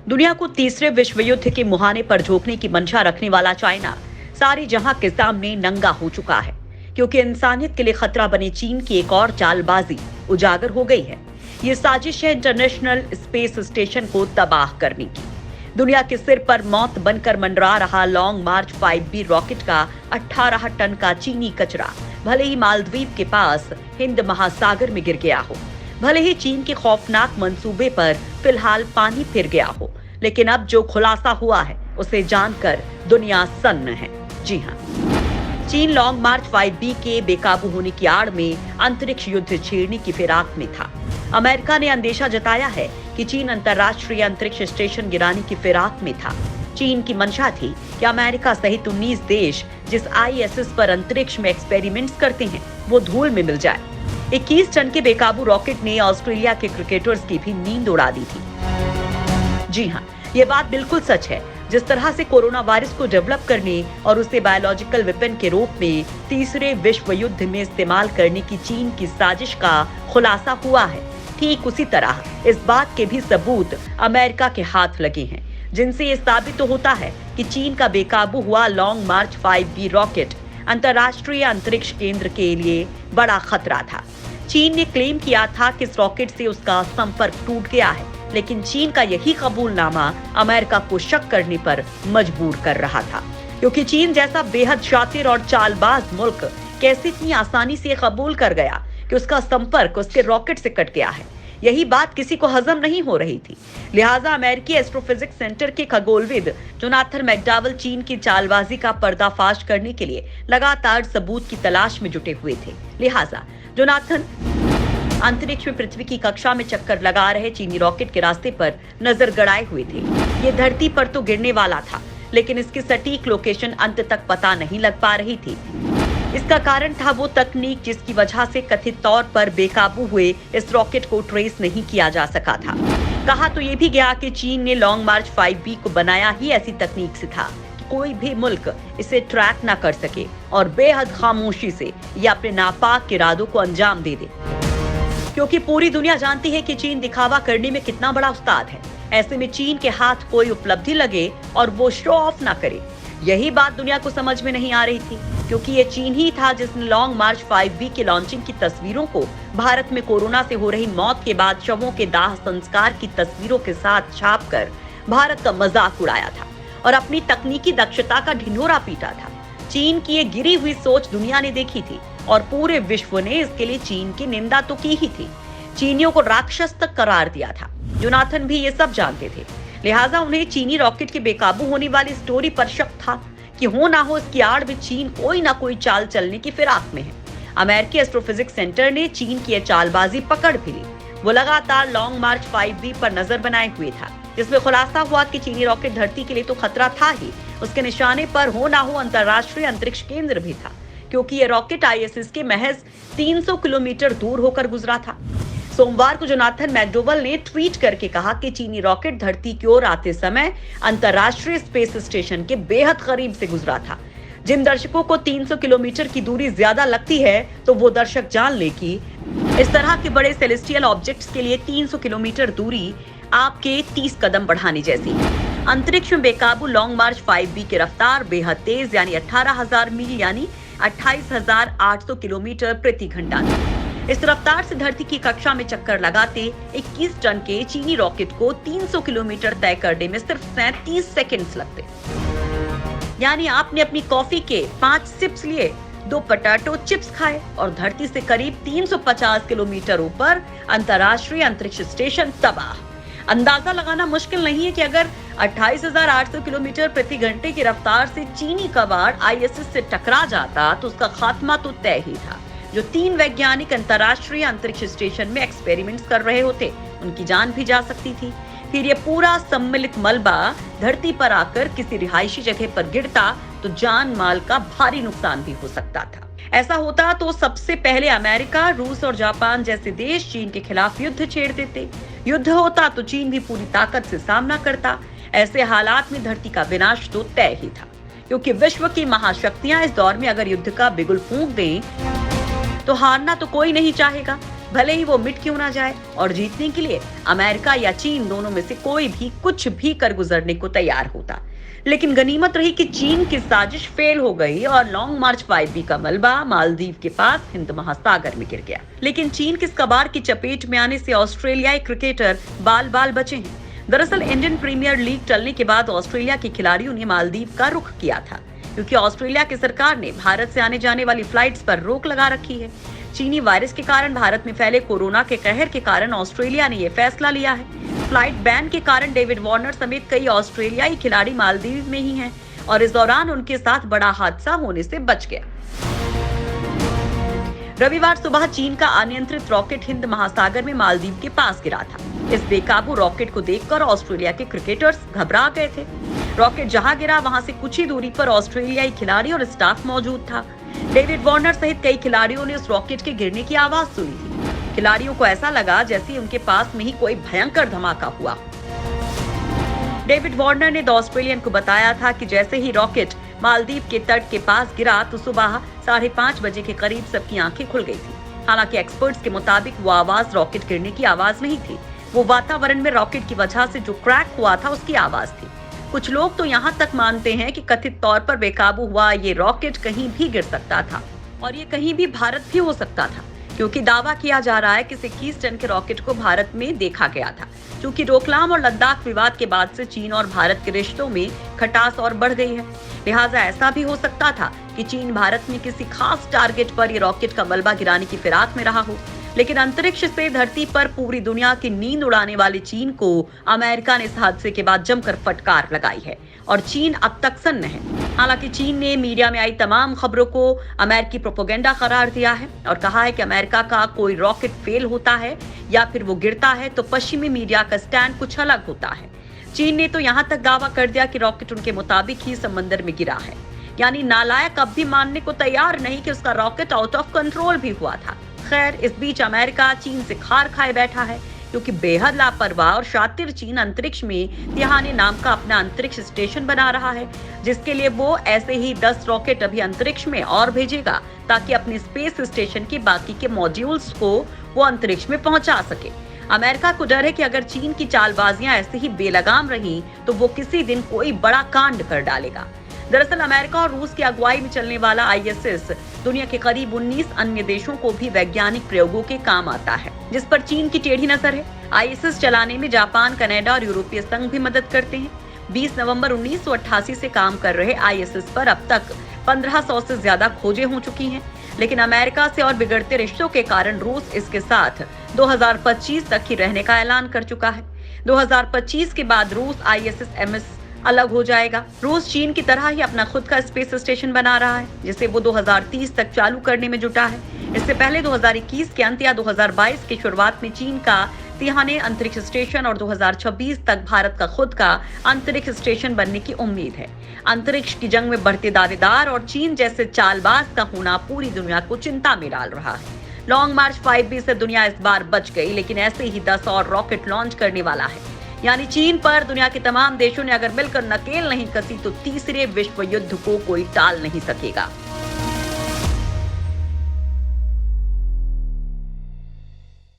दुनिया को तीसरे विश्व युद्ध के मुहाने पर झोंकने की मंशा रखने वाला चाइना सारी जहां के सामने नंगा हो चुका है, क्योंकि इंसानियत के लिए खतरा बने चीन की एक और चालबाजी उजागर हो गई है। ये साजिश है इंटरनेशनल स्पेस स्टेशन को तबाह करने की। दुनिया के सिर पर मौत बनकर मंडरा रहा लॉन्ग मार्च 5B रॉकेट का 18 टन का चीनी कचरा भले ही मालदीव के पास हिंद महासागर में गिर गया हो, भले ही चीन के खौफनाक मंसूबे पर फिलहाल पानी फिर गया हो, लेकिन अब जो खुलासा हुआ है उसे जानकर दुनिया सन्न है। जी हाँ, चीन लॉन्ग मार्च 5B के बेकाबू होने की आड़ में अंतरिक्ष युद्ध छेड़ने की फिराक में था। अमेरिका ने अंदेशा जताया है कि चीन अंतर्राष्ट्रीय अंतरिक्ष स्टेशन गिराने की फिराक में था। चीन की मंशा थी कि अमेरिका सहित 19 देश जिस ISS पर अंतरिक्ष में एक्सपेरिमेंट्स करते हैं वो धूल में मिल जाए। 21 टन के बेकाबू रॉकेट ने ऑस्ट्रेलिया के क्रिकेटर्स की भी नींद उड़ा दी थी। जी हाँ, ये बात बिल्कुल सच है। जिस तरह से कोरोना वायरस को डेवलप करने और उसे बायोलॉजिकल वेपन के रूप में तीसरे विश्व युद्ध में इस्तेमाल करने की चीन की साजिश का खुलासा हुआ है, ठीक उसी तरह इस बात के भी सबूत अमेरिका के हाथ लगे हैं, जिनसे ये साबित तो होता है कि चीन का बेकाबू हुआ लॉन्ग मार्च 5B रॉकेट अंतर्राष्ट्रीय अंतरिक्ष केंद्र के लिए बड़ा खतरा था। चीन ने क्लेम किया था कि इस रॉकेट से उसका संपर्क टूट गया है, लेकिन चीन का यही कबूलनामा अमेरिका को शक करने पर मजबूर कर रहा था, क्योंकि चीन जैसा बेहद शातिर और चालबाज मुल्क कैसे इतनी आसानी से कबूल कर गया कि उसका संपर्क उसके रॉकेट से कट गया है। यही बात किसी को हजम नहीं हो रही थी। लिहाजा अमेरिकी एस्ट्रोफिजिक्स सेंटर के खगोलविद जोनाथन मैकडॉवेल चीन की चालबाजी का पर्दाफाश करने के लिए लगातार सबूत की तलाश में जुटे हुए थे। लिहाजा जोनाथन अंतरिक्ष में पृथ्वी की कक्षा में चक्कर लगा रहे चीनी रॉकेट के रास्ते पर नजर गड़ाए हुए थे। ये धरती पर तो गिरने वाला था, लेकिन इसकी सटीक लोकेशन अंत तक पता नहीं लग पा रही थी। इसका कारण था वो तकनीक जिसकी वजह से कथित तौर पर बेकाबू हुए इस रॉकेट को ट्रेस नहीं किया जा सका था। कहा तो ये भी गया कि चीन ने लॉन्ग मार्च 5B को बनाया ही ऐसी तकनीक से था कि कोई भी मुल्क इसे ट्रैक ना कर सके और बेहद खामोशी से या अपने नापाक इरादों को अंजाम दे दे, क्योंकि पूरी दुनिया जानती है कि चीन दिखावा करने में कितना बड़ा उस्ताद है। ऐसे में चीन के हाथ कोई उपलब्धि लगे और वो शो ऑफ ना करे, यही बात दुनिया को समझ में नहीं आ रही थी, क्योंकि ये चीन ही था जिसने लॉन्ग मार्च 5B के लॉन्चिंग की तस्वीरों को भारत में कोरोना से हो रही मौत के बाद शवों के दाह संस्कार की तस्वीरों के साथ छापकर भारत का मजाक उड़ाया था और अपनी तकनीकी दक्षता का ढिंढोरा पीटा था। चीन की ये गिरी हुई सोच दुनिया ने देखी थी और पूरे विश्व ने इसके लिए चीन की निंदा तो की ही थी, चीनियों को राक्षस तक करार दिया था। जोनाथन भी ये सब जानते थे, लिहाजा उन्हें चीनी रॉकेट के बेकाबू होने वाली स्टोरी पर शक था कि हो ना हो इसकी आड़ में चीन कोई ना कोई चाल चलने की फिराक में है। अमेरिकी एस्ट्रोफिजिक्स सेंटर ने चीन की यह चालबाजी पकड़ भी ली। वो लगातार लॉन्ग मार्च 5B पर नजर बनाए हुए था, जिसमें खुलासा हुआ कि चीनी रॉकेट धरती के लिए तो खतरा था ही, उसके निशाने पर हो ना हो अंतर्राष्ट्रीय अंतरिक्ष केंद्र भी था, क्योंकि ये रॉकेट ISS के महज 300 किलोमीटर दूर होकर गुजरा था। सोमवार को जोनाथन मैकडॉवेल ने ट्वीट करके कहा कि चीनी रॉकेट धरती की ओर आते समय अंतर्राष्ट्रीय स्पेस स्टेशन के बेहद करीब से गुजरा था। जिन दर्शकों को 300 किलोमीटर की दूरी ज्यादा लगती है, तो वो दर्शक जान ले कि इस तरह के बड़े सेलेस्टियल ऑब्जेक्ट्स के लिए 300 किलोमीटर दूरी आपके 30 कदम बढ़ाने जैसी है। अंतरिक्ष में बेकाबू लॉन्ग मार्च 5B की रफ्तार बेहद तेज यानी 18,000 मील यानी 28,800 किलोमीटर प्रति घंटा थी। इस रफ्तार से धरती की कक्षा में चक्कर लगाते 21 टन के चीनी रॉकेट को 300 किलोमीटर तय करने में सिर्फ 37 सेकंड्स लगते। यानी आपने अपनी कॉफी के 5 सिप्स लिए, 2 पोटैटो चिप्स खाए और धरती से करीब 350 किलोमीटर ऊपर अंतर्राष्ट्रीय अंतरिक्ष स्टेशन तबाह। अंदाजा लगाना मुश्किल नहीं है कि अगर 28,800 किलोमीटर प्रति घंटे की रफ्तार से चीनी कबाड़ ISS से टकरा जाता तो उसका खात्मा तो तय ही था। जो 3 वैज्ञानिक अंतर्राष्ट्रीय अंतरिक्ष स्टेशन में एक्सपेरिमेंट्स कर रहे होते, उनकी जान भी जा सकती थी। फिर ये पूरा सम्मिलित मलबा धरती पर आकर किसी रिहायशी जगह पर गिरता तो जान माल का भारी नुकसान भी हो सकता था। ऐसा होता तो सबसे पहले अमेरिका, रूस और जापान जैसे देश चीन के खिलाफ युद्ध छेड़ देते। युद्ध होता तो चीन भी पूरी ताकत से सामना करता। ऐसे हालात में धरती का विनाश तो तय ही था, क्योंकि विश्व की महाशक्तियां इस दौर में अगर युद्ध का बिगुल फूंक दें तो हारना तो कोई नहीं चाहेगा। भले ही वो मिट क्यों ना जाए। और जीतने के लिए अमेरिका या चीन दोनों में से कोई भी कुछ भी कर गुजरने को तैयार होता। लेकिन गनीमत रही कि चीन की साजिश फेल हो गई और लॉन्ग मार्च 5B का मलबा मालदीव के पास हिंद महासागर में गिर गया। लेकिन चीन के इस कबाड़ की चपेट में आने से ऑस्ट्रेलियाई क्रिकेटर बाल बाल बचे हैं। दरअसल इंडियन प्रीमियर लीग टलने के बाद ऑस्ट्रेलिया के खिलाड़ियों ने मालदीव का रुख किया था, क्योंकि ऑस्ट्रेलिया की सरकार ने भारत से आने जाने वाली फ्लाइट्स पर रोक लगा रखी है। चीनी वायरस के कारण भारत में फैले कोरोना के कहर के कारण ऑस्ट्रेलिया ने यह फैसला लिया है। फ्लाइट बैन के कारण डेविड वार्नर समेत कई ऑस्ट्रेलियाई खिलाड़ी मालदीव में ही हैं और इस दौरान उनके साथ बड़ा हादसा होने से बच गया। रविवार सुबह चीन का अनियंत्रित रॉकेट हिंद महासागर में मालदीव के पास गिरा था। इस बेकाबू रॉकेट को देखकर ऑस्ट्रेलिया के क्रिकेटर्स घबरा गए थे। रॉकेट जहां गिरा वहां से कुछ ही दूरी पर ऑस्ट्रेलियाई खिलाड़ी और स्टाफ मौजूद था। डेविड वार्नर सहित कई खिलाड़ियों ने उस रॉकेट के गिरने की आवाज सुनी थी। खिलाड़ियों को ऐसा लगा जैसे उनके पास में ही कोई भयंकर धमाका हुआ। डेविड वार्नर ने द ऑस्ट्रेलियन को बताया था कि जैसे ही रॉकेट मालदीव के तट के पास गिरा तो सुबह 5:30 बजे के करीब सबकी आंखें खुल गई थी। हालांकि एक्सपर्ट्स के मुताबिक वो आवाज रॉकेट गिरने की आवाज नहीं थी, वो वातावरण में रॉकेट की वजह से जो क्रैक हुआ था उसकी आवाज थी। कुछ लोग तो यहाँ तक मानते हैं कि कथित तौर पर बेकाबू हुआ ये रॉकेट कहीं भी गिर सकता था और ये कहीं भी भारत भी हो सकता था, क्योंकि दावा किया जा रहा है कि 21 टन के रॉकेट को भारत में देखा गया था। क्योंकि डोकलाम और लद्दाख विवाद के बाद से चीन और भारत के रिश्तों में खटास और बढ़ गई है। लिहाजा ऐसा भी हो सकता था कि चीन भारत में किसी खास टारगेट पर ये रॉकेट का मलबा गिराने की फिराक में रहा हो। लेकिन अंतरिक्ष से धरती पर पूरी दुनिया की नींद उड़ाने वाले चीन को अमेरिका ने इस हादसे के बाद जमकर फटकार लगाई है और चीन अब तक सन्न है। हालांकि चीन ने मीडिया में आई तमाम खबरों को अमेरिकी प्रोपेगेंडा करार दिया है और कहा है कि अमेरिका का कोई रॉकेट फेल होता है या फिर वो गिरता है तो पश्चिमी मीडिया का स्टैंड कुछ अलग होता है। चीन ने तो यहाँ तक दावा कर दिया कि रॉकेट उनके मुताबिक ही समंदर में गिरा है, यानी नालायक अब भी मानने को तैयार नहीं कि उसका रॉकेट आउट ऑफ कंट्रोल भी हुआ था। खैर, इस बीच अमेरिका चीन से खार खाए बैठा है, क्योंकि बेहद लापरवाह और शातिर चीन अंतरिक्ष में तिहाने नाम का अपना अंतरिक्ष स्टेशन बना रहा है, जिसके लिए वो ऐसे ही 10 रॉकेट अभी अंतरिक्ष में और भेजेगा ताकि अपने स्पेस स्टेशन के बाकी के मॉड्यूल्स को वो अंतरिक्ष में पहुंचा सके। अमेरिका को डर है कि अगर चीन की चालबाजियां ऐसे ही बेलगाम रही तो वो किसी दिन कोई बड़ा कांड कर डालेगा। दरअसल अमेरिका और रूस की अगुवाई में चलने वाला ISS दुनिया के करीब 19 अन्य देशों को भी वैज्ञानिक प्रयोगों के काम आता है, जिस पर चीन की टेढ़ी नजर है। ISS चलाने में जापान, कनाडा और यूरोपीय संघ भी मदद करते हैं। 20 नवंबर 1988 से काम कर रहे ISS पर अब तक 1500 से ज्यादा खोजें हो चुकी हैं। लेकिन अमेरिका से और बिगड़ते रिश्तों के कारण रूस इसके साथ 2025 तक ही रहने का ऐलान कर चुका है। 2025 के बाद रूस ISS-MS अलग हो जाएगा। रूस चीन की तरह ही अपना खुद का स्पेस स्टेशन बना रहा है, जिसे वो 2030 तक चालू करने में जुटा है। इससे पहले 2021 के अंत या 2022 की शुरुआत में चीन का तिहाने अंतरिक्ष स्टेशन और 2026 तक भारत का खुद का अंतरिक्ष स्टेशन बनने की उम्मीद है। अंतरिक्ष की जंग में बढ़ते दावेदार और चीन जैसे चालबाज का होना पूरी दुनिया को चिंता में डाल रहा है। लॉन्ग मार्च 5B से दुनिया इस बार बच गई, लेकिन ऐसे ही 10 और रॉकेट लॉन्च करने वाला है। यानी चीन पर दुनिया के तमाम देशों ने अगर मिलकर नकेल नहीं कसी तो तीसरे विश्व युद्ध को कोई टाल नहीं सकेगा।